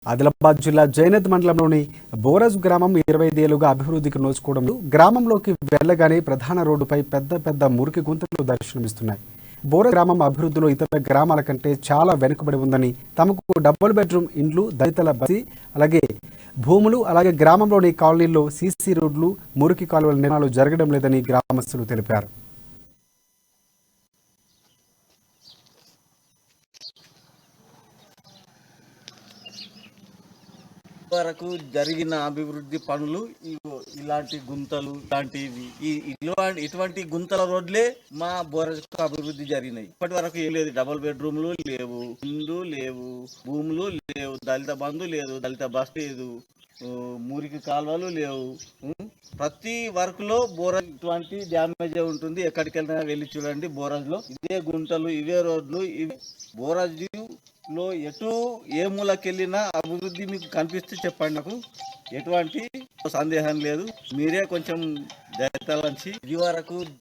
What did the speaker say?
ఆదిలాబాద్ జిల్లా జైనత్ మండలంలోని బోరజ్ గ్రామం 25 ఏళ్లుగా అభివృద్ధికి నోచుకోవడంతో గ్రామంలోకి వెళ్లగానే ప్రధాన రోడ్డుపై పెద్ద పెద్ద మురికి గుంతలు దర్శనమిస్తున్నాయి. బోరజ్ గ్రామం అభివృద్ధిలో ఇతర గ్రామాల కంటే చాలా వెనుకబడి ఉందని, తమకు డబుల్ బెడ్రూమ్ ఇండ్లు, దళితుల బస్సీ, అలాగే భూములు, అలాగే గ్రామంలోని కాలనీల్లో సీసీ రోడ్లు, మురికి కాలువల నిర్మాణాలు జరగడం లేదని గ్రామస్తులు తెలిపారు. వరకు జరిగిన అభివృద్ధి పనులు ఇలాంటి గుంతలు ఇలాంటివి ఇటువంటి గుంతల రోడ్లే మా బోరజ్కు అభివృద్ధి జరిగినాయి. ఇప్పటి వరకు ఏం లేదు. డబుల్ బెడ్రూమ్లు లేవు, ఇండ్లు లేవు, భూములు లేవు, దళిత బంధు లేదు, దళిత బస్ లేదు, మురికి కాలువలు లేవు. ప్రతి వర్క్ లో బోరజ్ ఇటువంటి డ్యామేజ్ ఉంటుంది. ఎక్కడికి వెళ్ళినా వెళ్ళి చూడండి, బోరజ్ లో ఇదే గుంటలు, ఇవే రోడ్లు. ఇవి బోరజ్ లో ఏ మూలకెళ్ళినా అభివృద్ధి మీకు కనిపిస్తే చెప్పండి. నాకు ఎటువంటి సందేహం లేదు. మీరే కొంచెం దయతలంచి ఇది వరకు